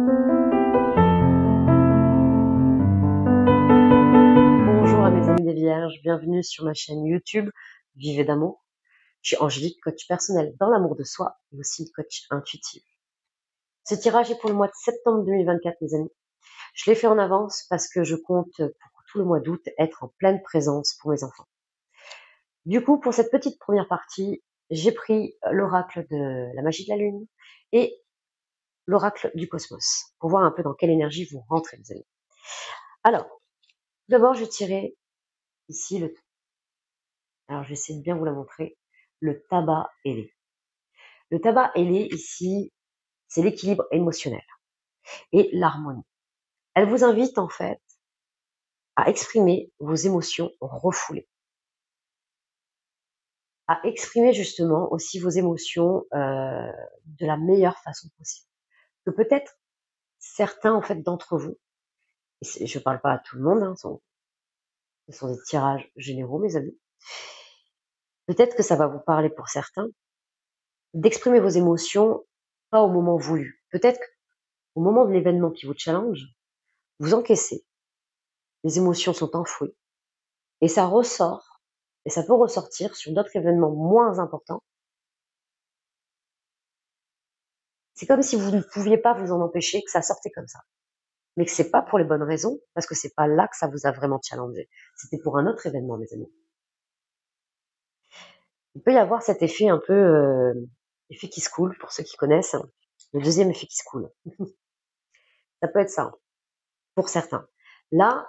Bonjour à mes amis des Vierges, bienvenue sur ma chaîne YouTube Vivez d'amour. Je suis Angélique, coach personnel dans l'amour de soi et aussi coach intuitive. Ce tirage est pour le mois de septembre 2024, mes amis. Je l'ai fait en avance parce que je compte pour tout le mois d'août être en pleine présence pour mes enfants. Du coup, pour cette petite première partie, j'ai pris l'oracle de la magie de la lune et l'oracle du cosmos pour voir un peu dans quelle énergie vous rentrez, mes amis. Alors, d'abord, je tirais ici alors je vais essayer de bien vous la montrer, le tabac ailé. Le tabac ailé ici, c'est l'équilibre émotionnel et l'harmonie. Elle vous invite en fait à exprimer vos émotions refoulées, à exprimer justement aussi vos émotions de la meilleure façon possible. Que peut-être certains en fait d'entre vous, et je parle pas à tout le monde, hein, ce sont des tirages généraux mes amis, peut-être que ça va vous parler pour certains, d'exprimer vos émotions pas au moment voulu. Peut-être qu'au moment de l'événement qui vous challenge, vous encaissez, les émotions sont enfouies, et ça ressort, et ça peut ressortir sur d'autres événements moins importants. C'est comme si vous ne pouviez pas vous en empêcher, que ça sortait comme ça. Mais que c'est pas pour les bonnes raisons, parce que c'est pas là que ça vous a vraiment challengé. C'était pour un autre événement, mes amis. Il peut y avoir cet effet un peu, effet qui se coule, pour ceux qui connaissent. Le deuxième effet qui se coule. Ça peut être ça, pour certains. Là,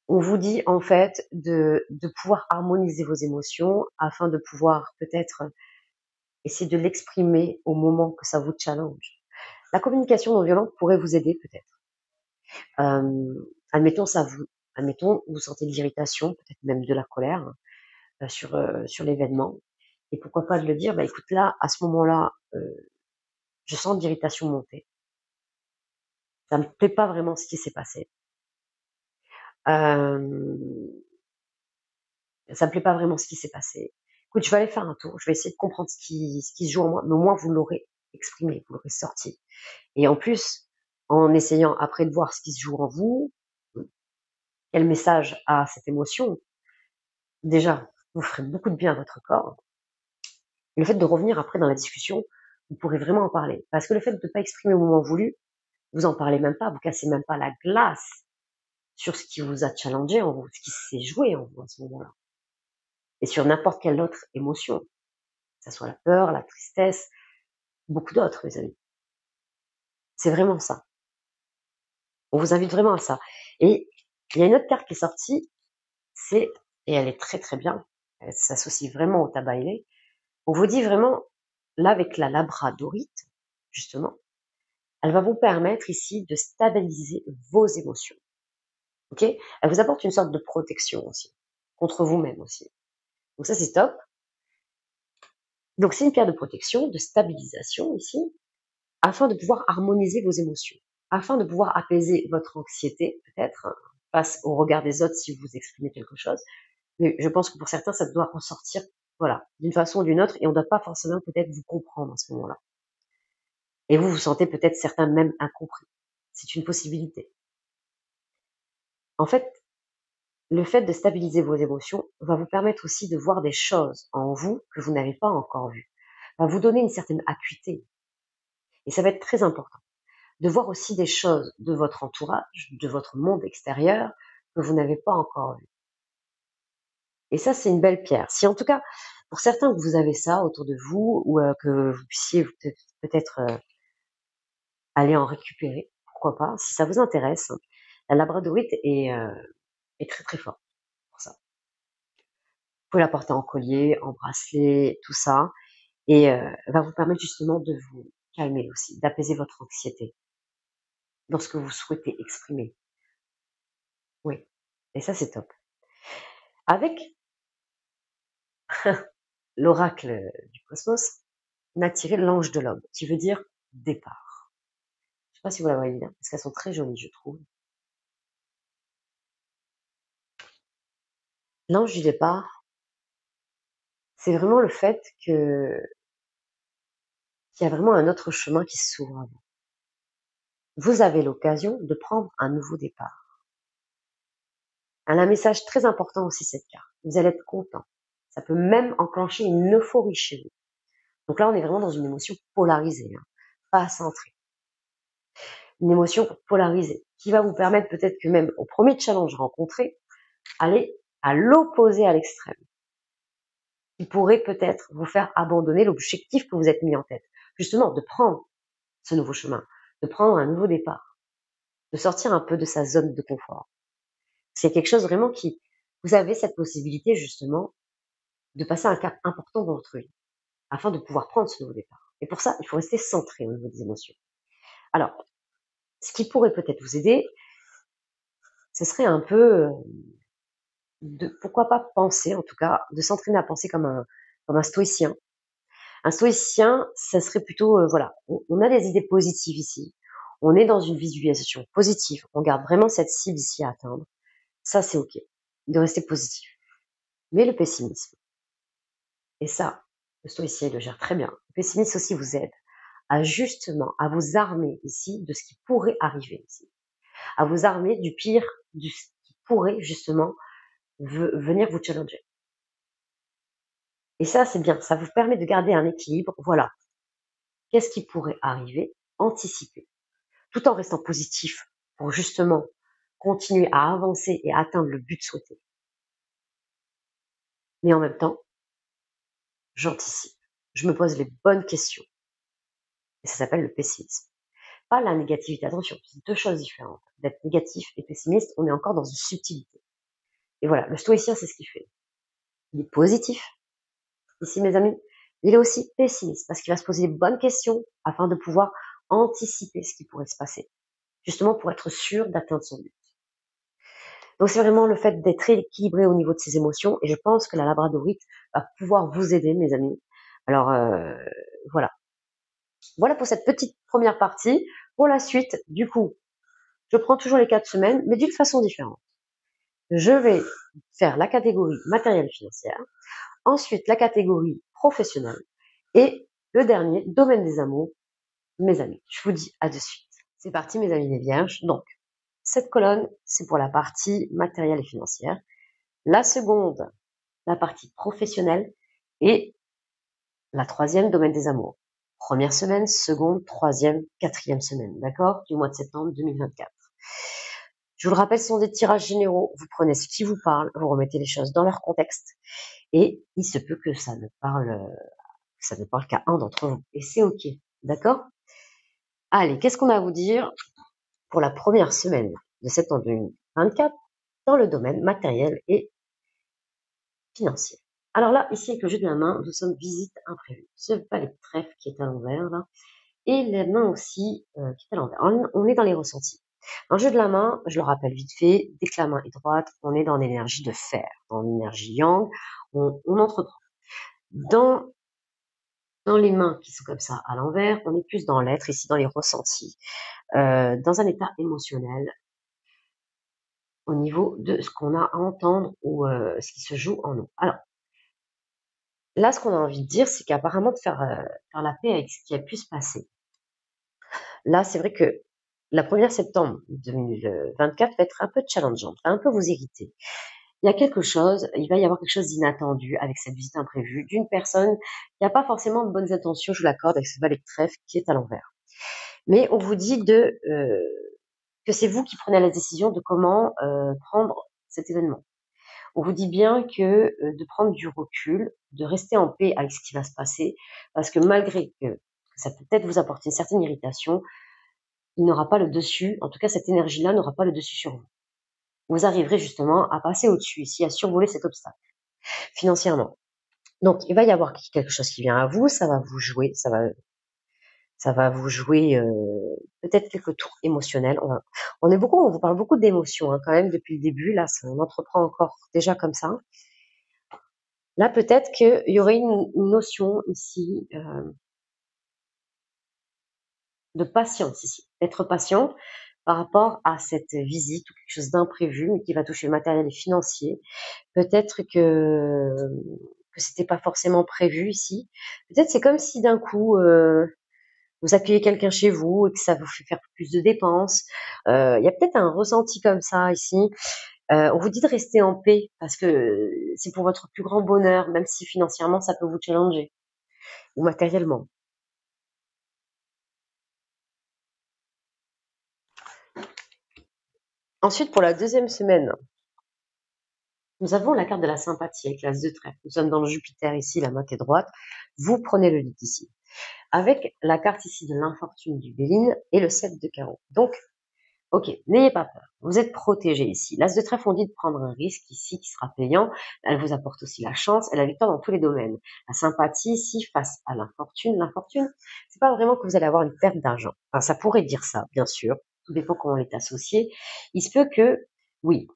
on vous dit en fait de pouvoir harmoniser vos émotions afin de pouvoir peut-être essayer de l'exprimer au moment que ça vous challenge. La communication non violente pourrait vous aider peut-être. Admettons vous sentez de l'irritation, peut-être même de la colère sur l'événement. Et pourquoi pas de le dire, bah écoute là, à ce moment-là, je sens de l'irritation monter. Ça me plaît pas vraiment ce qui s'est passé. Ça me plaît pas vraiment ce qui s'est passé. Écoute, je vais aller faire un tour, je vais essayer de comprendre ce qui se joue en moi, mais au moins vous l'aurez exprimé, vous l'aurez sorti. Et en plus, en essayant après de voir ce qui se joue en vous, quel message a cette émotion, déjà, vous ferez beaucoup de bien à votre corps. Et le fait de revenir après dans la discussion, vous pourrez vraiment en parler. Parce que le fait de ne pas exprimer au moment voulu, vous en parlez même pas, vous cassez même pas la glace sur ce qui vous a challengé en vous, ce qui s'est joué en vous à ce moment-là. Et sur n'importe quelle autre émotion, que ce soit la peur, la tristesse, beaucoup d'autres, mes amis. C'est vraiment ça. On vous invite vraiment à ça. Et il y a une autre carte qui est sortie, et elle est très très bien, elle s'associe vraiment au tabac ailé. On vous dit vraiment, là avec la labradorite, justement, elle va vous permettre ici de stabiliser vos émotions. Ok? Elle vous apporte une sorte de protection aussi, contre vous-même aussi. Donc ça c'est top. Donc c'est une pierre de protection, de stabilisation ici, afin de pouvoir harmoniser vos émotions, afin de pouvoir apaiser votre anxiété peut-être face au regard des autres si vous exprimez quelque chose. Mais je pense que pour certains, ça doit ressortir, voilà, d'une façon ou d'une autre, et on ne doit pas forcément peut-être vous comprendre à ce moment-là. Et vous vous sentez peut-être certains même incompris. C'est une possibilité. En fait, le fait de stabiliser vos émotions va vous permettre aussi de voir des choses en vous que vous n'avez pas encore vues. Va vous donner une certaine acuité. Et ça va être très important. De voir aussi des choses de votre entourage, de votre monde extérieur, que vous n'avez pas encore vues. Et ça, c'est une belle pierre. Si en tout cas, pour certains que vous avez ça autour de vous, ou que vous puissiez peut-être aller en récupérer, pourquoi pas, si ça vous intéresse, la labradorite est très très forte pour ça. Vous pouvez la porter en collier, en bracelet, tout ça, et va vous permettre justement de vous calmer aussi, d'apaiser votre anxiété dans ce que vous souhaitez exprimer. Oui, et ça c'est top. Avec l'oracle du cosmos, on a tiré l'ange de l'aube, qui veut dire départ. Je ne sais pas si vous la voyez bien, parce qu'elles sont très jolies, je trouve. L'ange du départ, c'est vraiment le fait qu'il y a vraiment un autre chemin qui s'ouvre à vous. vous avez l'occasion de prendre un nouveau départ. Un message très important aussi, cette carte. Vous allez être content. Ça peut même enclencher une euphorie chez vous. Donc là, on est vraiment dans une émotion polarisée, hein, pas centrée. Une émotion polarisée qui va vous permettre peut-être que même au premier challenge rencontré, aller à l'opposé à l'extrême. Qui pourrait peut-être vous faire abandonner l'objectif que vous êtes mis en tête. Justement, de prendre ce nouveau chemin, de prendre un nouveau départ, de sortir un peu de sa zone de confort. C'est quelque chose vraiment qui, vous avez cette possibilité justement de passer un cap important dans votre vie afin de pouvoir prendre ce nouveau départ. Et pour ça, il faut rester centré au niveau des émotions. Alors, ce qui pourrait peut-être vous aider, ce serait un peu de, pourquoi pas penser, en tout cas, de s'entraîner à penser comme un stoïcien. Un stoïcien, ça serait plutôt, voilà, on a des idées positives ici. On est dans une visualisation positive. On garde vraiment cette cible ici à atteindre. Ça, c'est OK. De rester positif. Mais le pessimisme, et ça, le stoïcien, il le gère très bien. Le pessimisme aussi vous aide à justement, à vous armer ici de ce qui pourrait arriver ici. À vous armer du pire, du ce qui pourrait justement venir vous challenger. Et ça, c'est bien. Ça vous permet de garder un équilibre. Voilà. Qu'est-ce qui pourrait arriver? Anticiper. Tout en restant positif pour justement continuer à avancer et à atteindre le but souhaité. Mais en même temps, j'anticipe. Je me pose les bonnes questions. Et ça s'appelle le pessimisme. Pas la négativité. Attention, c'est deux choses différentes. D'être négatif et pessimiste, on est encore dans une subtilité. Et voilà, le stoïcien, c'est ce qu'il fait. Il est positif. Ici, mes amis, il est aussi pessimiste parce qu'il va se poser les bonnes questions afin de pouvoir anticiper ce qui pourrait se passer. Justement pour être sûr d'atteindre son but. Donc c'est vraiment le fait d'être équilibré au niveau de ses émotions et je pense que la labradorite va pouvoir vous aider, mes amis. Alors voilà. Voilà pour cette petite première partie. Pour la suite, du coup, je prends toujours les 4 semaines, mais d'une façon différente. Je vais faire la catégorie matérielle financière, ensuite la catégorie professionnelle et le dernier, domaine des amours, mes amis. Je vous dis à de suite. C'est parti, mes amis les vierges. Donc, cette colonne, c'est pour la partie matérielle et financière. La seconde, la partie professionnelle et la troisième, domaine des amours. Première semaine, seconde, troisième, quatrième semaine, d'accord, du mois de septembre 2024. Je vous le rappelle, ce sont des tirages généraux. Vous prenez ce qui vous parle, vous remettez les choses dans leur contexte et il se peut que ça ne parle qu'à un d'entre vous. Et c'est OK, d'accord? Allez, qu'est-ce qu'on a à vous dire pour la première semaine de septembre 2024 dans le domaine matériel et financier? Alors là, ici, avec le jeu de la main, nous sommes visite imprévue. Ce valet de trèfle qui est à l'envers, là, et la main aussi qui est à l'envers. On est dans les ressentis. Dans le jeu de la main, je le rappelle vite fait, dès que la main est droite, on est dans l'énergie de fer, dans l'énergie yang, on entreprend. Dans les mains qui sont comme ça à l'envers, on est plus dans l'être, ici dans les ressentis, dans un état émotionnel, au niveau de ce qu'on a à entendre ou ce qui se joue en nous. Alors, là, ce qu'on a envie de dire, c'est qu'apparemment de faire la paix avec ce qui a pu se passer. Là, c'est vrai que la 1er septembre 2024 va être un peu challengeante, va un peu vous irriter. Il y a quelque chose, il va y avoir quelque chose d'inattendu avec cette visite imprévue d'une personne qui n'a pas forcément de bonnes intentions, je vous l'accorde, avec ce valet de trèfle qui est à l'envers. Mais on vous dit que c'est vous qui prenez la décision de comment prendre cet événement. On vous dit bien que de prendre du recul, de rester en paix avec ce qui va se passer, parce que malgré que ça peut peut-être vous apporter une certaine irritation, il n'aura pas le dessus, en tout cas cette énergie-là n'aura pas le dessus sur vous. Vous arriverez justement à passer au-dessus ici, à survoler cet obstacle, financièrement. Donc il va y avoir quelque chose qui vient à vous, ça va vous jouer, ça va vous jouer peut-être quelques tours émotionnels. On vous parle beaucoup d'émotions quand même depuis le début, là on entreprend encore déjà comme ça. Là, peut-être qu'il y aurait une notion ici de patience ici, d'être patient par rapport à cette visite ou quelque chose d'imprévu, mais qui va toucher le matériel et financier. Peut-être que c'était pas forcément prévu ici. Peut-être c'est comme si d'un coup vous accueillez quelqu'un chez vous et que ça vous fait faire plus de dépenses. Il y a peut-être un ressenti comme ça ici. On vous dit de rester en paix parce que c'est pour votre plus grand bonheur, même si financièrement ça peut vous challenger ou matériellement. Ensuite, pour la deuxième semaine, nous avons la carte de la sympathie avec l'as de trèfle. Nous sommes dans le Jupiter ici, la main qui est droite. Vous prenez le lit ici. Avec la carte ici de l'infortune du Béline et le 7 de carreau. Donc, ok, n'ayez pas peur. Vous êtes protégé ici. L'as de trèfle, on dit de prendre un risque ici qui sera payant. Elle vous apporte aussi la chance et la victoire dans tous les domaines. La sympathie ici face à l'infortune, c'est pas vraiment que vous allez avoir une perte d'argent. Enfin, ça pourrait dire ça, bien sûr. Tout dépend comment on est associé. Il se peut que, oui,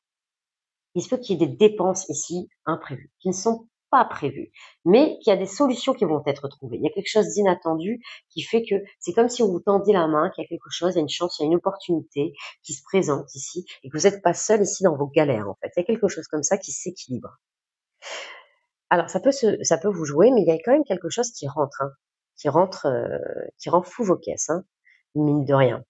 il se peut qu'il y ait des dépenses ici imprévues, qui ne sont pas prévues, mais qu'il y a des solutions qui vont être trouvées. Il y a quelque chose d'inattendu qui fait que c'est comme si on vous tendait la main, qu'il y a quelque chose, il y a une chance, il y a une opportunité qui se présente ici et que vous n'êtes pas seul ici dans vos galères en fait. Il y a quelque chose comme ça qui s'équilibre. Alors ça peut vous jouer, mais il y a quand même quelque chose qui rentre, hein, qui rend fou vos caisses, hein, mine de rien,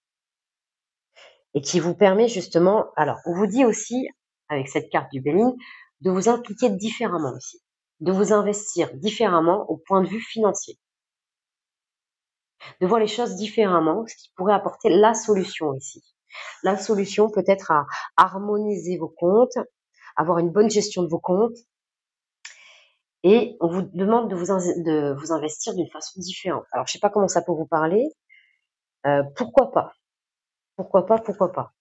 et qui vous permet justement. Alors on vous dit aussi avec cette carte du Béline de vous impliquer différemment aussi, de vous investir différemment au point de vue financier, de voir les choses différemment, ce qui pourrait apporter la solution ici. La solution peut-être à harmoniser vos comptes, avoir une bonne gestion de vos comptes, et on vous demande de vous investir d'une façon différente. Alors je sais pas comment ça peut vous parler, pourquoi pas, pourquoi pas, pourquoi pas.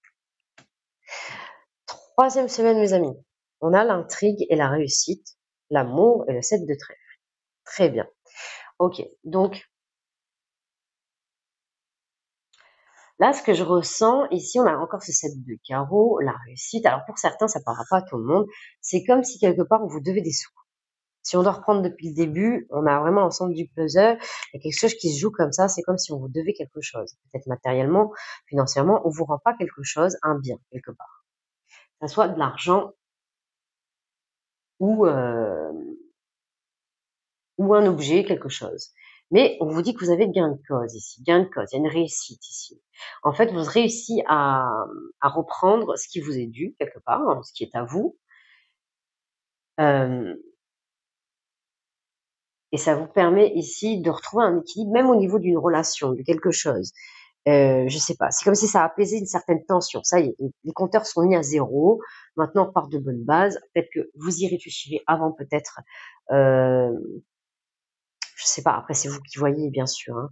Troisième semaine mes amis, on a l'intrigue et la réussite, l'amour et le 7 de trèfle. Très bien. Ok, donc là, ce que je ressens, ici, on a encore ce 7 de carreau, la réussite. Alors pour certains, ça ne parlera pas à tout le monde. C'est comme si quelque part, on vous devait des sous. Si on doit reprendre depuis le début, on a vraiment l'ensemble du puzzle. Il y a quelque chose qui se joue comme ça. C'est comme si on vous devait quelque chose. Peut-être matériellement, financièrement, on vous rend pas quelque chose, un bien, quelque part. Que ce soit de l'argent ou, ou un objet, quelque chose. Mais on vous dit que vous avez gain de cause ici, gain de cause, il y a une réussite ici. En fait, vous réussissez à reprendre ce qui vous est dû, quelque part, hein, ce qui est à vous. Et ça vous permet ici de retrouver un équilibre, même au niveau d'une relation, de quelque chose. Je sais pas, c'est comme si ça apaisait une certaine tension. Ça y est, les compteurs sont mis à zéro. Maintenant, on part de bonnes bases. Peut-être que vous y réfléchirez avant, peut-être. Je sais pas. Après, c'est vous qui voyez, bien sûr, hein.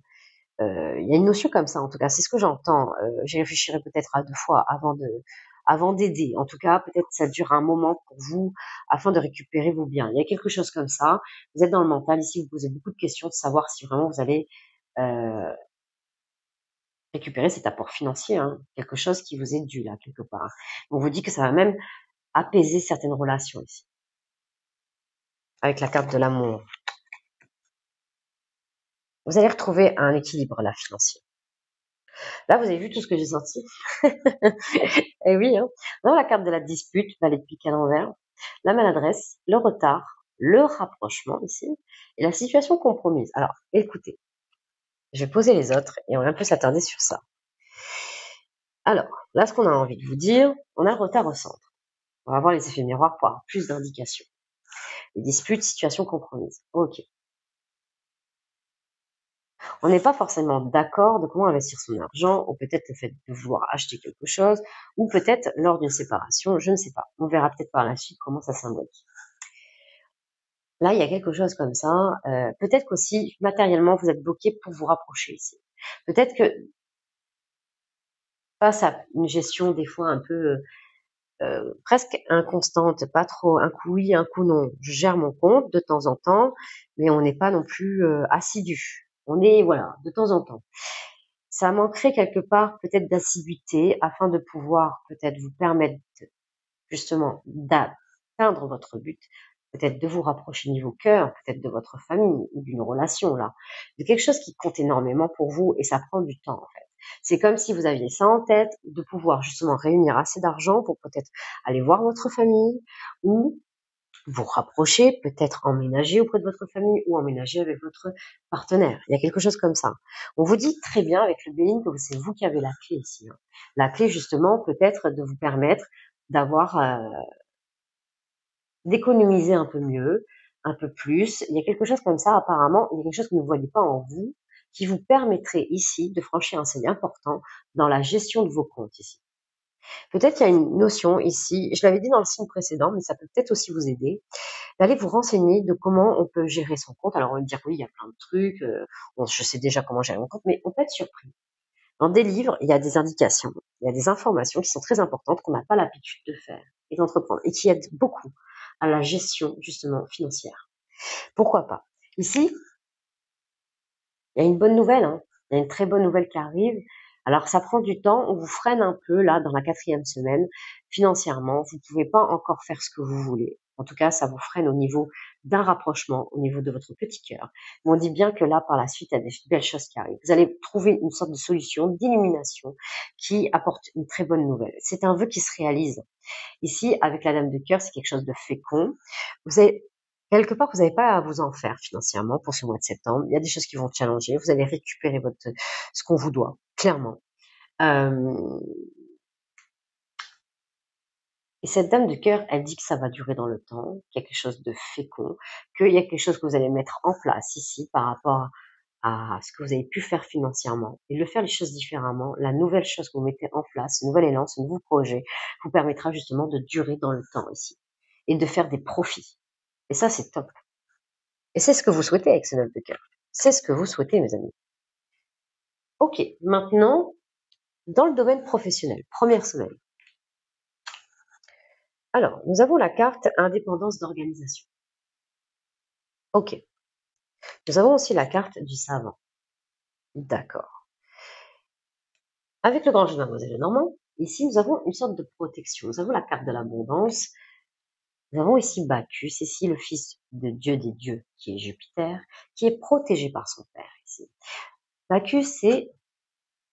Il y a une notion comme ça, en tout cas, c'est ce que j'entends. J'y réfléchirai peut-être à 2 fois avant d'aider. En tout cas, peut-être ça dure un moment pour vous afin de récupérer vos biens. Il y a quelque chose comme ça. Vous êtes dans le mental ici, vous posez beaucoup de questions de savoir si vraiment vous allez récupérer cet apport financier, hein, quelque chose qui vous est dû là quelque part. On vous dit que ça va même apaiser certaines relations ici, avec la carte de l'amour. Vous allez retrouver un équilibre là financier. Là, vous avez vu tout ce que j'ai sorti. Eh oui, hein. Dans la carte de la dispute, valet de pique à l'envers, la maladresse, le retard, le rapprochement ici, et la situation compromise. Alors, écoutez, je vais poser les autres et on va un peu s'attarder sur ça. Alors, là, ce qu'on a envie de vous dire, on a le retard au centre. On va voir les effets miroirs pour avoir plus d'indications. Les disputes, situation compromise. Ok. On n'est pas forcément d'accord de comment investir son argent, ou peut-être le fait de vouloir acheter quelque chose, ou peut-être lors d'une séparation, je ne sais pas. On verra peut-être par la suite comment ça s'imbrique. Là, il y a quelque chose comme ça. Peut-être qu'aussi, matériellement, vous êtes bloqué pour vous rapprocher ici. Peut-être que face à une gestion des fois un peu presque inconstante, pas trop un coup oui, un coup non. Je gère mon compte de temps en temps, mais on n'est pas non plus assidu. On est, voilà, de temps en temps. Ça manquerait quelque part peut-être d'assiduité afin de pouvoir peut-être vous permettre justement d'atteindre votre but, peut-être de vous rapprocher niveau cœur, peut-être de votre famille ou d'une relation là, de quelque chose qui compte énormément pour vous et ça prend du temps en fait. C'est comme si vous aviez ça en tête, de pouvoir justement réunir assez d'argent pour peut-être aller voir votre famille ou vous rapprocher, peut-être emménager auprès de votre famille ou emménager avec votre partenaire. Il y a quelque chose comme ça. On vous dit très bien avec le Béline que c'est vous qui avez la clé ici. La clé justement peut-être de vous permettre d'avoir d'économiser un peu mieux, un peu plus. Il y a quelque chose comme ça apparemment, il y a quelque chose que vous ne voyez pas en vous qui vous permettrait ici de franchir un seuil important dans la gestion de vos comptes ici. Peut-être qu'il y a une notion ici, je l'avais dit dans le signe précédent, mais ça peut peut-être aussi vous aider, d'aller vous renseigner de comment on peut gérer son compte. Alors on va me dire oui, il y a plein de trucs, bon, je sais déjà comment gérer mon compte, mais on peut être surpris. Dans des livres, il y a des indications, il y a des informations qui sont très importantes qu'on n'a pas l'habitude de faire et d'entreprendre et qui aident beaucoup à la gestion justement financière. Pourquoi pas? Ici, il y a une bonne nouvelle, hein. Il y a une très bonne nouvelle qui arrive. Alors ça prend du temps, on vous freine un peu là dans la 4e semaine financièrement. Vous ne pouvez pas encore faire ce que vous voulez. En tout cas, ça vous freine au niveau d'un rapprochement, au niveau de votre petit cœur. Mais on dit bien que là, par la suite, il y a des belles choses qui arrivent. Vous allez trouver une sorte de solution, d'illumination qui apporte une très bonne nouvelle. C'est un vœu qui se réalise. Ici, avec la Dame de cœur, c'est quelque chose de fécond. Vous avez quelque part, vous n'avez pas à vous en faire financièrement pour ce mois de septembre. Il y a des choses qui vont challenger. Vous allez récupérer ce qu'on vous doit, clairement. Et cette Dame de cœur, elle dit que ça va durer dans le temps, qu'il y a quelque chose de fécond, qu'il y a quelque chose que vous allez mettre en place ici par rapport à ce que vous avez pu faire financièrement et de faire les choses différemment. La nouvelle chose que vous mettez en place, ce nouvel élan, ce nouveau projet, vous permettra justement de durer dans le temps ici et de faire des profits. Et ça, c'est top. Et c'est ce que vous souhaitez avec ce 9 de cœur. C'est ce que vous souhaitez, mes amis. Ok, maintenant, dans le domaine professionnel, première semaine. Alors, nous avons la carte indépendance d'organisation. Ok. Nous avons aussi la carte du savant. D'accord. Avec le grand jeu de Mademoiselle Normand, ici, nous avons une sorte de protection. Nous avons la carte de l'abondance. Nous avons ici Bacchus, ici le fils de Dieu des dieux, qui est Jupiter, qui est protégé par son père ici. Bacchus, c'est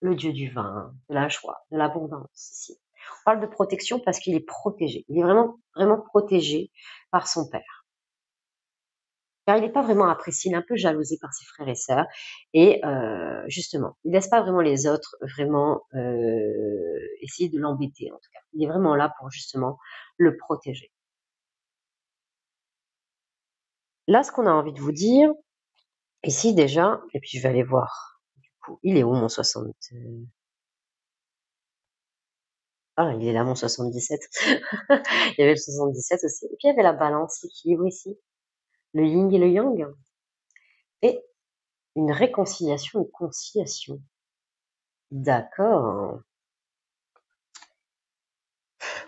le dieu du vin, de la joie, de l'abondance ici. On parle de protection parce qu'il est protégé. Il est vraiment, vraiment protégé par son père. Car il n'est pas vraiment apprécié, il est un peu jalousé par ses frères et sœurs. Et justement, il ne laisse pas vraiment les autres vraiment essayer de l'embêter en tout cas. Il est vraiment là pour justement le protéger. Là, ce qu'on a envie de vous dire, ici déjà, et puis je vais aller voir, du coup, il est où mon 60 Ah, il est là mon 77. Il y avait le 77 aussi. Et puis il y avait la balance, l'équilibre ici, le yin et le yang. Et une réconciliation, une conciliation. D'accord.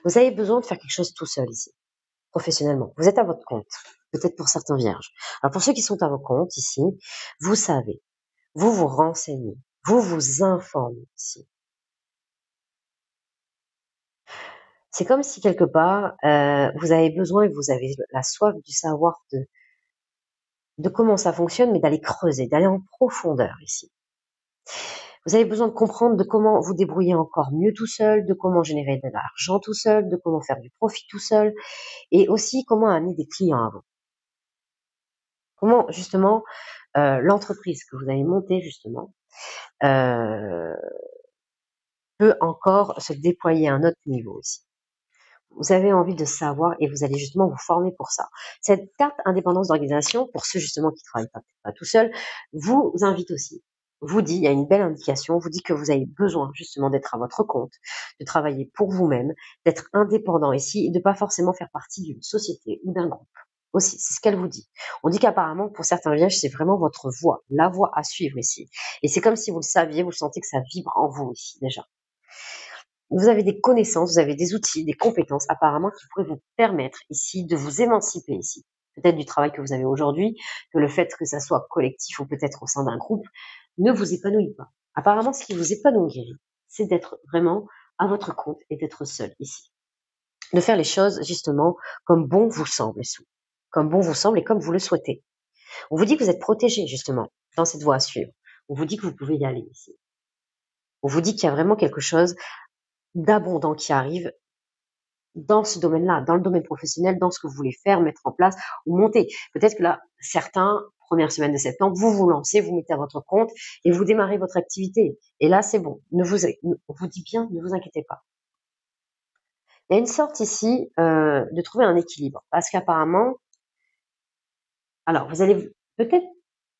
Vous avez besoin de faire quelque chose tout seul ici, professionnellement. Vous êtes à votre compte, peut-être pour certains vierges. Alors pour ceux qui sont à votre compte ici, vous savez, vous vous renseignez, vous vous informez ici. C'est comme si quelque part, vous avez besoin et vous avez la soif du savoir de comment ça fonctionne, mais d'aller creuser, d'aller en profondeur ici. Vous avez besoin de comprendre de comment vous débrouiller encore mieux tout seul, de comment générer de l'argent tout seul, de comment faire du profit tout seul, et aussi comment amener des clients à vous. Comment justement l'entreprise que vous avez montée justement peut encore se déployer à un autre niveau ici. Vous avez envie de savoir et vous allez justement vous former pour ça. Cette carte indépendance d'organisation, pour ceux justement qui travaillent pas tout seul, vous invite aussi. Vous dit, il y a une belle indication, vous dit que vous avez besoin justement d'être à votre compte, de travailler pour vous-même, d'être indépendant ici et de pas forcément faire partie d'une société ou d'un groupe. Aussi, c'est ce qu'elle vous dit. On dit qu'apparemment, pour certains vierges, c'est vraiment votre voie, la voie à suivre ici. Et c'est comme si vous le saviez, vous sentez que ça vibre en vous ici, déjà. Vous avez des connaissances, vous avez des outils, des compétences apparemment qui pourraient vous permettre ici de vous émanciper ici. Peut-être du travail que vous avez aujourd'hui, que le fait que ça soit collectif ou peut-être au sein d'un groupe ne vous épanouit pas. Apparemment, ce qui vous épanouirait, c'est d'être vraiment à votre compte et d'être seul ici. De faire les choses justement comme bon vous semble, comme bon vous semble et comme vous le souhaitez. On vous dit que vous êtes protégé justement dans cette voie à suivre. On vous dit que vous pouvez y aller ici. On vous dit qu'il y a vraiment quelque chose d'abondant qui arrive dans ce domaine-là, dans le domaine professionnel, dans ce que vous voulez faire, mettre en place ou monter. Peut-être que là, certains, première semaine de septembre, vous vous lancez, vous mettez à votre compte et vous démarrez votre activité. Et là, c'est bon. On vous dit bien, ne vous inquiétez pas. Il y a une sorte ici de trouver un équilibre. Parce qu'apparemment, alors peut-être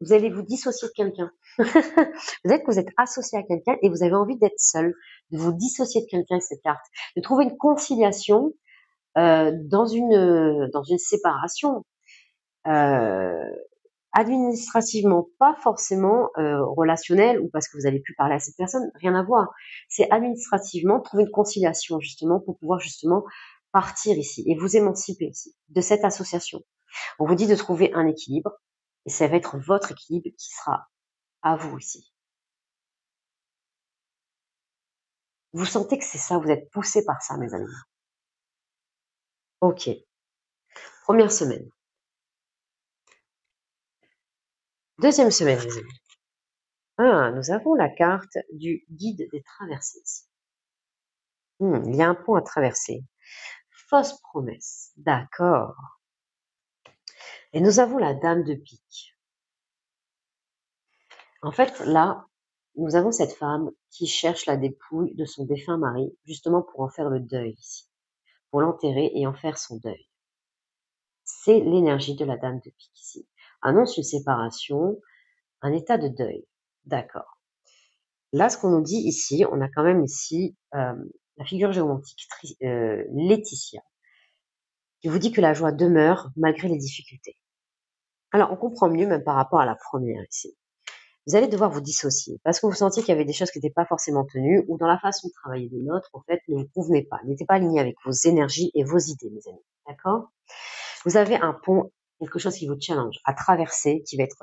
vous allez vous dissocier de quelqu'un. Peut-être que vous êtes associé à quelqu'un et vous avez envie d'être seul, de vous dissocier de quelqu'un avec cette carte, de trouver une conciliation dans une séparation euh, administrativement, pas forcément relationnelle ou parce que vous n'allez plus parler à cette personne, rien à voir. C'est administrativement trouver une conciliation justement pour pouvoir justement partir ici et vous émanciper ici de cette association. On vous dit de trouver un équilibre et ça va être votre équilibre qui sera à vous ici. Vous sentez que c'est ça, vous êtes poussé par ça, mes amis. Ok. Première semaine. Deuxième semaine, mes amis. Ah, nous avons la carte du guide des traversées ici. Il y a un pont à traverser. Fausse promesse. D'accord. Et nous avons la dame de pique. En fait, là, nous avons cette femme qui cherche la dépouille de son défunt mari, justement pour en faire le deuil ici, pour l'enterrer et en faire son deuil. C'est l'énergie de la dame de pique ici. Annonce une séparation, un état de deuil. D'accord. Là, ce qu'on nous dit ici, on a quand même ici la figure géomantique Laetitia, qui vous dit que la joie demeure malgré les difficultés. Alors, on comprend mieux même par rapport à la première ici. Vous allez devoir vous dissocier parce que vous sentiez qu'il y avait des choses qui n'étaient pas forcément tenues ou dans la façon de travailler des nôtres, en fait, ne vous convenait pas, n'était pas aligné avec vos énergies et vos idées, mes amis. D'accord? Vous avez un pont, quelque chose qui vous challenge à traverser, qui va être,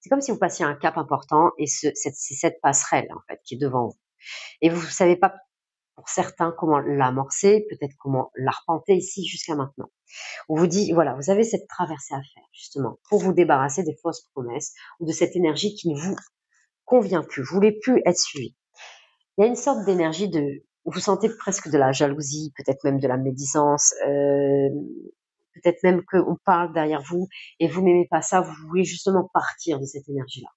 c'est comme si vous passiez un cap important et c'est cette passerelle, en fait, qui est devant vous. Et vous ne savez pas, pour certains, comment l'amorcer, peut-être comment l'arpenter ici jusqu'à maintenant. On vous dit, voilà, vous avez cette traversée à faire, justement, pour vous débarrasser des fausses promesses ou de cette énergie qui ne vous convient plus, vous voulez plus être suivi. Il y a une sorte d'énergie vous sentez presque de la jalousie, peut-être même de la médisance, peut-être même qu'on parle derrière vous et vous n'aimez pas ça, vous voulez justement partir de cette énergie-là.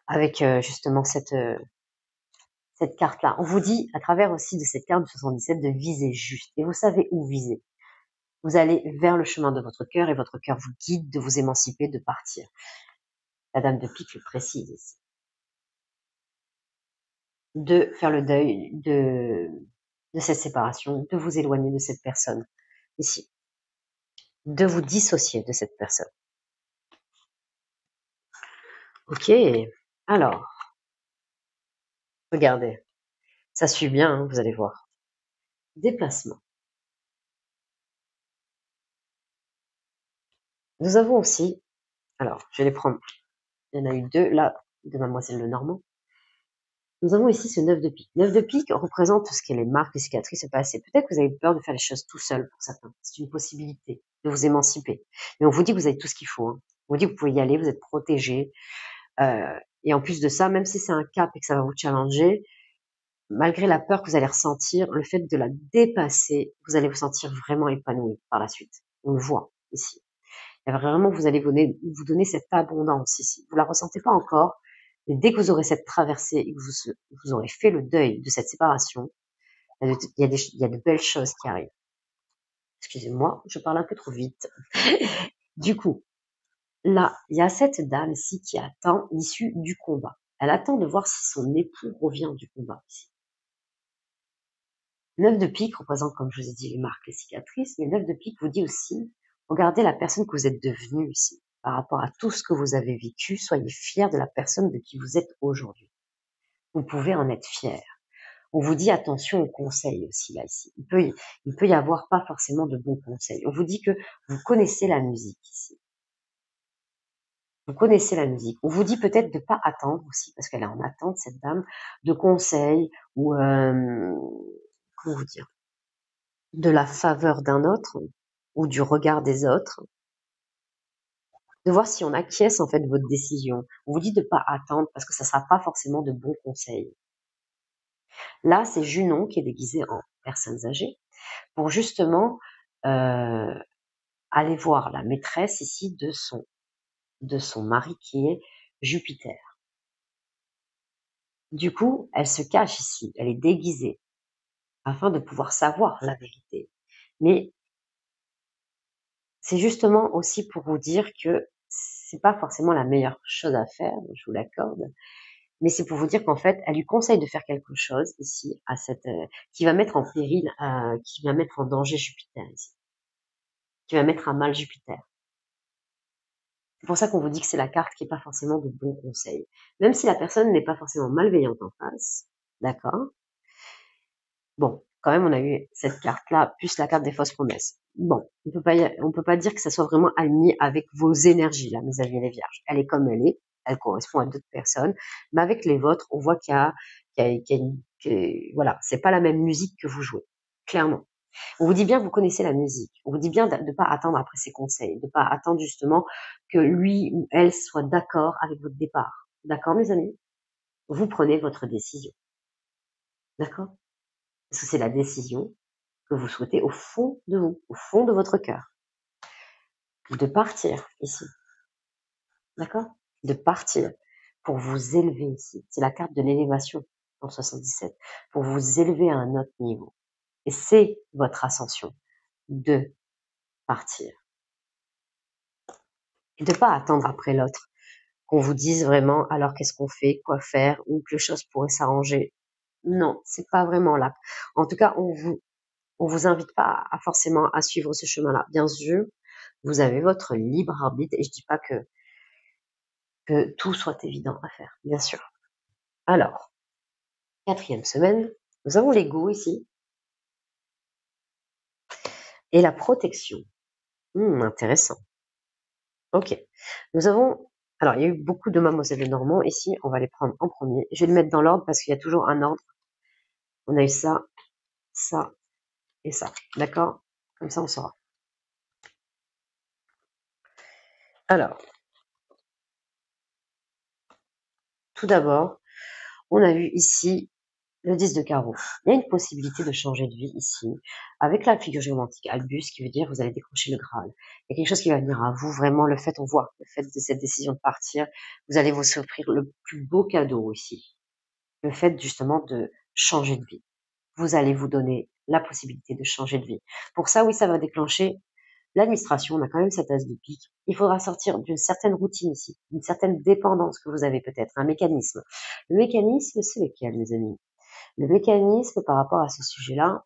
Avec justement cette carte-là. On vous dit, à travers aussi de cette carte de 77, de viser juste. Et vous savez où viser. Vous allez vers le chemin de votre cœur et votre cœur vous guide de vous émanciper, de partir. La dame de pique le précise ici. De faire le deuil de cette séparation, de vous éloigner de cette personne ici. De vous dissocier de cette personne. Ok, alors, regardez. Ça suit bien, hein, vous allez voir. Déplacement. Nous avons aussi, alors, je vais les prendre. Il y en a eu deux, là, de Mademoiselle Lenormand. Nous avons ici ce 9 de pique. 9 de pique représente tout ce qui est les marques, les cicatrices, le passé. Peut-être que vous avez peur de faire les choses tout seul pour certains. C'est une possibilité de vous émanciper. Mais on vous dit que vous avez tout ce qu'il faut. Hein. On vous dit que vous pouvez y aller, vous êtes protégé. Et en plus de ça, même si c'est un cap et que ça va vous challenger, malgré la peur que vous allez ressentir, le fait de la dépasser, vous allez vous sentir vraiment épanoui par la suite. On le voit ici. Et vraiment, vous allez vous donner cette abondance ici. Vous la ressentez pas encore, mais dès que vous aurez cette traversée et que vous aurez fait le deuil de cette séparation, il y a de belles choses qui arrivent. Excusez-moi, je parle un peu trop vite. Du coup, là, il y a cette dame ici qui attend l'issue du combat. Elle attend de voir si son époux revient du combat ici. 9 de pique représente, comme je vous ai dit, les marques, les cicatrices, mais 9 de pique vous dit aussi, regardez la personne que vous êtes devenue ici. Par rapport à tout ce que vous avez vécu, soyez fiers de la personne de qui vous êtes aujourd'hui. Vous pouvez en être fiers. On vous dit attention aux conseils aussi, là, ici. Il peut y avoir pas forcément de bons conseils. On vous dit que vous connaissez la musique ici. Vous connaissez la musique. On vous dit peut-être de pas attendre aussi, parce qu'elle est en attente, cette dame, de conseils ou, comment vous dire, de la faveur d'un autre ou du regard des autres, de voir si on acquiesce en fait de votre décision. On vous dit de pas attendre parce que ça sera pas forcément de bons conseils. Là, c'est Junon qui est déguisé en personnes âgées pour justement aller voir la maîtresse ici de son mari qui est Jupiter. Du coup, elle se cache ici, elle est déguisée afin de pouvoir savoir la vérité. Mais c'est justement aussi pour vous dire que c'est pas forcément la meilleure chose à faire, je vous l'accorde, mais c'est pour vous dire qu'en fait, elle lui conseille de faire quelque chose ici, à cette, qui va mettre en péril, qui va mettre en danger Jupiter ici, qui va mettre à mal Jupiter. C'est pour ça qu'on vous dit que c'est la carte qui n'est pas forcément de bons conseils. Même si la personne n'est pas forcément malveillante en face, d'accord? Bon, quand même, on a eu cette carte-là, plus la carte des fausses promesses. Bon, on peut pas dire que ça soit vraiment aligné avec vos énergies, là, mes amis les vierges. Elle est comme elle correspond à d'autres personnes, mais avec les vôtres, on voit voilà, c'est pas la même musique que vous jouez, clairement. On vous dit bien que vous connaissez la musique. On vous dit bien de ne pas attendre après ses conseils, de ne pas attendre justement que lui ou elle soit d'accord avec votre départ. D'accord, mes amis? Vous prenez votre décision. D'accord? Parce que c'est la décision que vous souhaitez au fond de vous, au fond de votre cœur. De partir ici. D'accord? De partir pour vous élever ici. C'est la carte de l'élévation en 77. Pour vous élever à un autre niveau. Et c'est votre ascension de partir. Et de ne pas attendre après l'autre. Qu'on vous dise vraiment, alors qu'est-ce qu'on fait, quoi faire, ou que les choses pourraient s'arranger. Non, c'est pas vraiment là. En tout cas, on vous invite pas à forcément à suivre ce chemin-là. Bien sûr, vous avez votre libre arbitre et je dis pas que tout soit évident à faire, bien sûr. Alors, 4e semaine, nous avons l'ego ici et la protection. Intéressant. Ok. Nous avons, alors il y a eu beaucoup de mademoiselles et normands ici, on va les prendre en premier. Je vais les mettre dans l'ordre parce qu'il y a toujours un ordre. On a eu ça, ça et ça. D'accord? Comme ça, on saura. Alors, tout d'abord, on a eu ici le 10 de carreau. Il y a une possibilité de changer de vie ici, avec la figure géomantique Albus, qui veut dire vous allez décrocher le Graal. Il y a quelque chose qui va venir à vous, vraiment, le fait, on voit, le fait de cette décision de partir, vous allez vous offrir le plus beau cadeau ici. Le fait, justement, de changer de vie. Vous allez vous donner la possibilité de changer de vie. Pour ça, oui, ça va déclencher l'administration. On a quand même cette as de pique. Il faudra sortir d'une certaine routine ici, d'une certaine dépendance que vous avez peut-être, un mécanisme. Le mécanisme, c'est lequel, mes amis? Le mécanisme par rapport à ce sujet-là,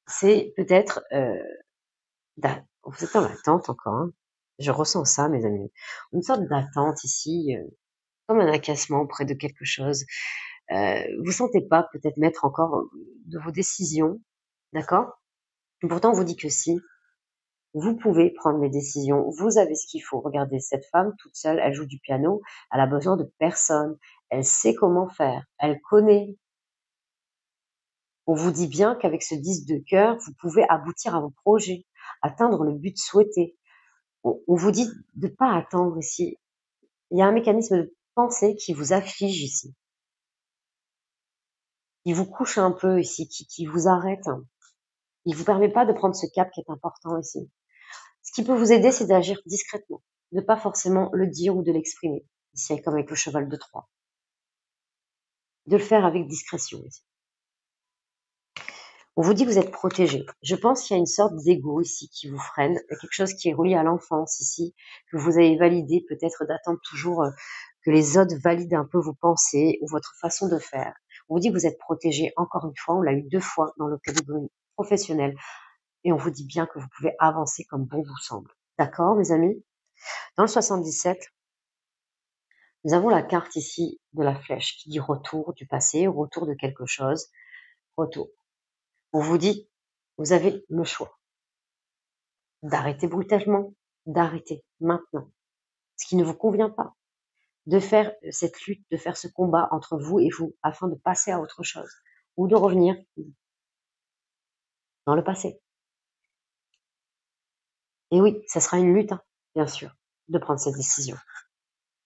c'est peut-être, vous êtes dans l'attente encore, hein. Je ressens ça, mes amis. Une sorte d'attente ici, comme un agacement auprès de quelque chose. Vous sentez pas peut-être mettre encore de vos décisions, d'accord? Pourtant, on vous dit que si, vous pouvez prendre les décisions, vous avez ce qu'il faut. Regardez, cette femme toute seule, elle joue du piano, elle a besoin de personne, elle sait comment faire, elle connaît. On vous dit bien qu'avec ce 10 de cœur, vous pouvez aboutir à vos projets, atteindre le but souhaité. On vous dit de ne pas attendre ici. Il y a un mécanisme de pensée qui vous afflige ici, qui vous couche un peu ici, qui vous arrête. Il ne vous permet pas de prendre ce cap qui est important ici. Ce qui peut vous aider, c'est d'agir discrètement, de pas forcément le dire ou de l'exprimer. Ici, comme avec le cheval de Troie. De le faire avec discrétion ici. On vous dit que vous êtes protégé. Je pense qu'il y a une sorte d'ego ici qui vous freine, quelque chose qui est relié à l'enfance ici, que vous avez validé, peut-être d'attendre toujours que les autres valident un peu vos pensées ou votre façon de faire. On vous dit que vous êtes protégé, encore une fois, on l'a eu 2 fois dans le catégorie professionnelle, et on vous dit bien que vous pouvez avancer comme bon vous semble. D'accord, mes amis? Dans le 77, nous avons la carte ici de la flèche qui dit retour du passé, retour de quelque chose, retour. On vous dit, vous avez le choix d'arrêter brutalement, d'arrêter maintenant ce qui ne vous convient pas, de faire cette lutte, de faire ce combat entre vous et vous afin de passer à autre chose ou de revenir dans le passé. Et oui, ça sera une lutte, hein, bien sûr, de prendre cette décision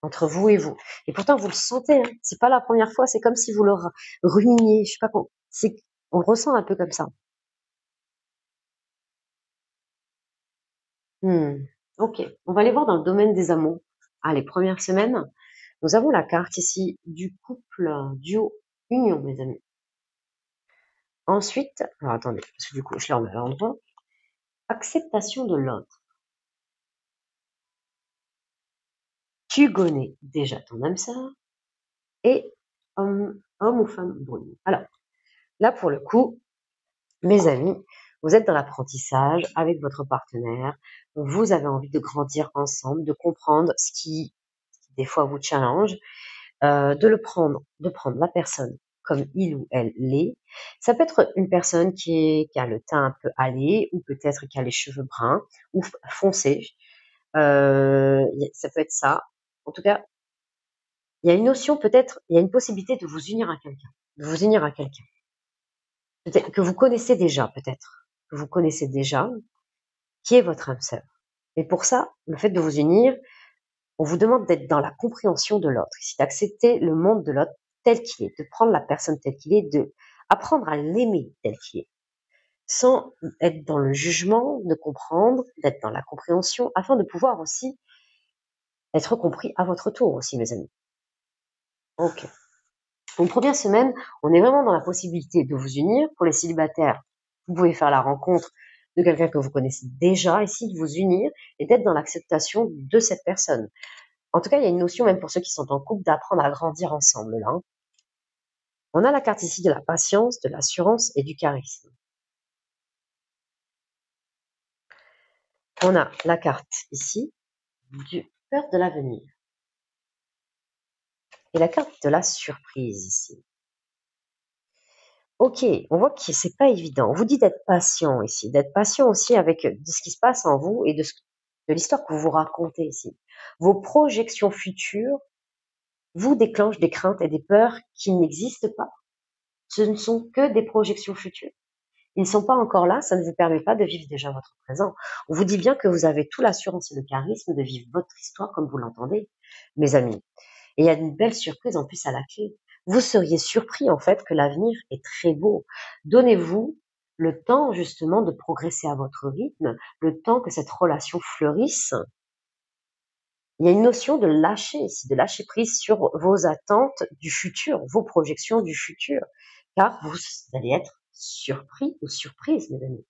entre vous et vous. Et pourtant, vous le sentez, hein, c'est pas la première fois, c'est comme si vous le ruminiez, je sais pas comment. On le ressent un peu comme ça. Mmh. OK. On va aller voir dans le domaine des amours. Allez, première semaine, nous avons la carte ici du couple, duo, union, mes amis. Ensuite, alors attendez, parce que du coup, je les remets à l'endroit. Acceptation de l'autre. Tu connais déjà ton âme sœur et homme ou femme brune. Alors, là, pour le coup, mes amis, vous êtes dans l'apprentissage avec votre partenaire. Vous avez envie de grandir ensemble, de comprendre ce qui, des fois, vous challenge, de prendre la personne comme il ou elle l'est. Ça peut être une personne qui a le teint un peu hâlé, ou peut-être qui a les cheveux bruns ou foncés. Ça peut être ça. En tout cas, il y a une notion, peut-être, il y a une possibilité de vous unir à quelqu'un, de vous unir à quelqu'un. Peut-être que vous connaissez déjà, peut-être, que vous connaissez déjà, qui est votre âme sœur. Et pour ça, le fait de vous unir, on vous demande d'être dans la compréhension de l'autre, ici, d'accepter le monde de l'autre tel qu'il est, de prendre la personne telle qu'il est, de apprendre à l'aimer tel qu'il est, sans être dans le jugement, de comprendre, d'être dans la compréhension, afin de pouvoir aussi être compris à votre tour aussi, mes amis. Ok. Une première semaine, on est vraiment dans la possibilité de vous unir. Pour les célibataires, vous pouvez faire la rencontre de quelqu'un que vous connaissez déjà, ici, de vous unir et d'être dans l'acceptation de cette personne. En tout cas, il y a une notion, même pour ceux qui sont en couple, d'apprendre à grandir ensemble, là. On a la carte ici de la patience, de l'assurance et du charisme. On a la carte ici du peur de l'avenir et la carte de la surprise ici. Ok, on voit que c'est pas évident. On vous dit d'être patient ici, d'être patient aussi avec de ce qui se passe en vous et de l'histoire que vous vous racontez ici. Vos projections futures vous déclenchent des craintes et des peurs qui n'existent pas. Ce ne sont que des projections futures. Ils ne sont pas encore là, ça ne vous permet pas de vivre déjà votre présent. On vous dit bien que vous avez tout l'assurance et le charisme de vivre votre histoire comme vous l'entendez, mes amis. Et il y a une belle surprise en plus à la clé. Vous seriez surpris en fait que l'avenir est très beau. Donnez-vous le temps justement de progresser à votre rythme, le temps que cette relation fleurisse. Il y a une notion de lâcher ici, de lâcher prise sur vos attentes du futur, vos projections du futur, car vous allez être surpris ou surprise, mes amis.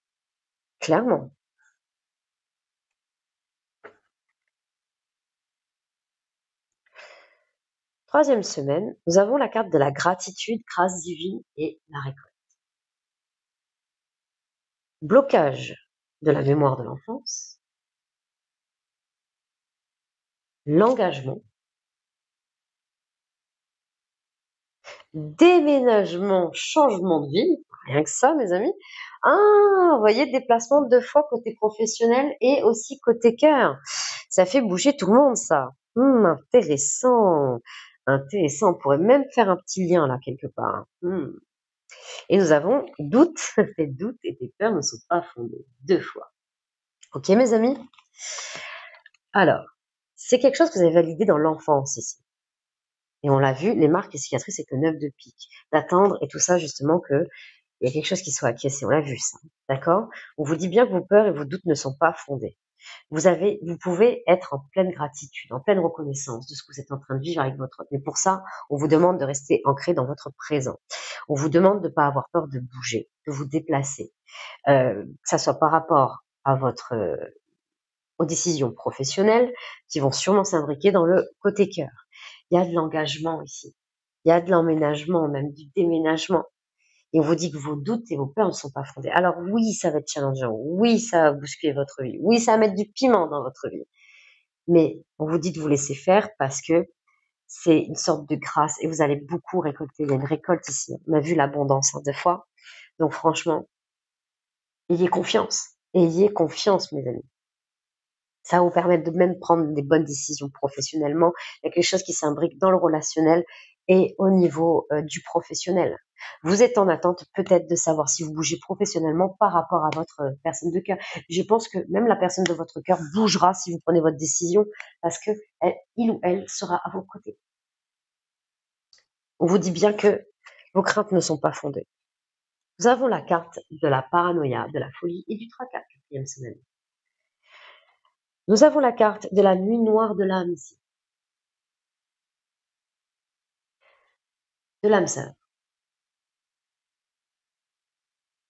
Clairement. Troisième semaine, nous avons la carte de la gratitude, grâce divine et la récolte. Blocage de la mémoire de l'enfance, l'engagement, déménagement, changement de vie, rien que ça, mes amis. Ah, vous voyez, déplacement 2 fois côté professionnel et aussi côté cœur. Ça fait bouger tout le monde, ça. Intéressant. Intéressant. On pourrait même faire un petit lien là, quelque part. Et nous avons doute. Tes doutes et tes peurs ne sont pas fondés. 2 fois. Ok, mes amis? Alors, c'est quelque chose que vous avez validé dans l'enfance ici. Et on l'a vu, les marques et cicatrices, c'est que 9 de pique. D'attendre et tout ça, justement, que il y a quelque chose qui soit acquiescé. On l'a vu, ça. D'accord? On vous dit bien que vos peurs et vos doutes ne sont pas fondés. Vous pouvez être en pleine gratitude, en pleine reconnaissance de ce que vous êtes en train de vivre avec votre autre. Mais pour ça, on vous demande de rester ancré dans votre présent. On vous demande de ne pas avoir peur de bouger, de vous déplacer, que ça soit par rapport à aux décisions professionnelles qui vont sûrement s'imbriquer dans le côté cœur. Il y a de l'engagement ici. Il y a de l'emménagement, même du déménagement. Et on vous dit que vos doutes et vos peurs ne sont pas fondés. Alors oui, ça va être challengeant. Oui, ça va bousculer votre vie. Oui, ça va mettre du piment dans votre vie. Mais on vous dit de vous laisser faire parce que c'est une sorte de grâce et vous allez beaucoup récolter. Il y a une récolte ici. On a vu l'abondance 2 fois. Donc franchement, ayez confiance. Ayez confiance, mes amis. Ça va vous permettre de même prendre des bonnes décisions professionnellement. Il y a quelque chose qui s'imbrique dans le relationnel et au niveau du professionnel. Vous êtes en attente peut-être de savoir si vous bougez professionnellement par rapport à votre personne de cœur. Je pense que même la personne de votre cœur bougera si vous prenez votre décision parce que il ou elle sera à vos côtés. On vous dit bien que vos craintes ne sont pas fondées. Nous avons la carte de la paranoïa, de la folie et du tracas, 4e semaine. Nous avons la carte de la nuit noire de l'âme ici. De l'âme sœur.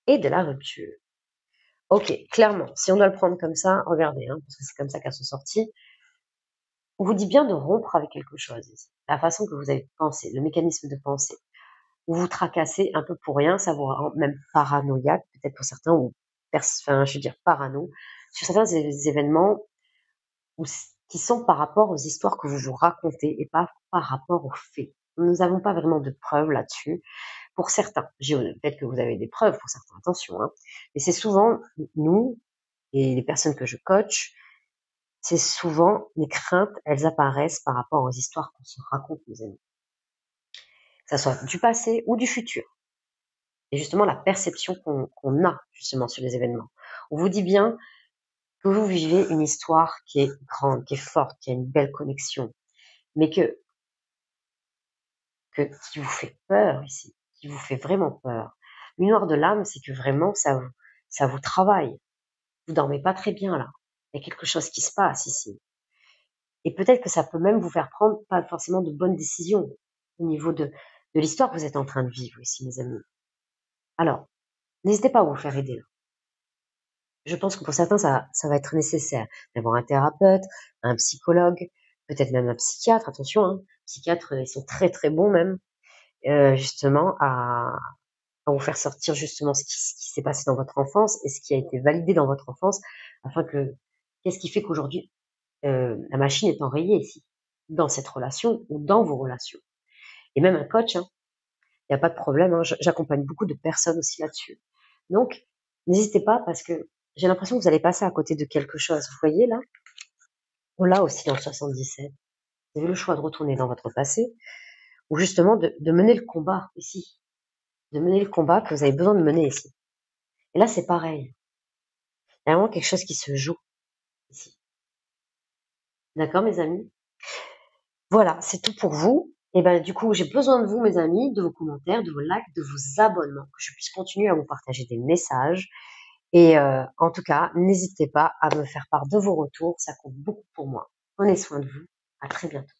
Et de la rupture. Ok, clairement, si on doit le prendre comme ça, regardez, hein, parce que c'est comme ça qu'elles sont sorties. On vous dit bien de rompre avec quelque chose ici. La façon que vous avez pensé, le mécanisme de pensée. Vous vous tracassez un peu pour rien, ça vous rend même paranoïaque, peut-être pour certains, ou enfin, je veux dire parano, sur certains événements qui sont par rapport aux histoires que vous vous racontez et pas par rapport aux faits. Nous n'avons pas vraiment de preuves là-dessus. Pour certains, peut-être que vous avez des preuves pour certains, attention, hein, mais c'est souvent nous et les personnes que je coach, c'est souvent les craintes, elles apparaissent par rapport aux histoires qu'on se raconte, mes amis. Que ça soit du passé ou du futur. Et justement, la perception qu'on a justement sur les événements. On vous dit bien que vous vivez une histoire qui est grande, qui est forte, qui a une belle connexion, mais qui vous fait peur ici, qui vous fait vraiment peur. Une noire de l'âme, c'est que vraiment ça vous travaille. Vous dormez pas très bien là. Il y a quelque chose qui se passe ici. Et peut-être que ça peut même vous faire prendre pas forcément de bonnes décisions au niveau de l'histoire que vous êtes en train de vivre ici, mes amis. Alors, n'hésitez pas à vous faire aider là. Je pense que pour certains, ça va être nécessaire d'avoir un thérapeute, un psychologue, peut-être même un psychiatre. Attention, hein, psychiatres, ils sont très très bons même, justement à vous faire sortir justement ce qui s'est passé dans votre enfance et ce qui a été validé dans votre enfance, afin que qu'est-ce qui fait qu'aujourd'hui la machine est enrayée ici, dans cette relation ou dans vos relations. Et même un coach, hein, il n'y a pas de problème. Hein, j'accompagne beaucoup de personnes aussi là-dessus. Donc, n'hésitez pas parce que j'ai l'impression que vous allez passer à côté de quelque chose. Vous voyez là, on l'a aussi dans le 77. Vous avez le choix de retourner dans votre passé ou justement de mener le combat ici, de mener le combat que vous avez besoin de mener ici. Et là, c'est pareil. Il y a vraiment quelque chose qui se joue ici. D'accord, mes amis? Voilà, c'est tout pour vous. Et ben, du coup, j'ai besoin de vous, mes amis, de vos commentaires, de vos likes, de vos abonnements, que je puisse continuer à vous partager des messages. Et en tout cas, n'hésitez pas à me faire part de vos retours, ça compte beaucoup pour moi. Prenez soin de vous, à très bientôt.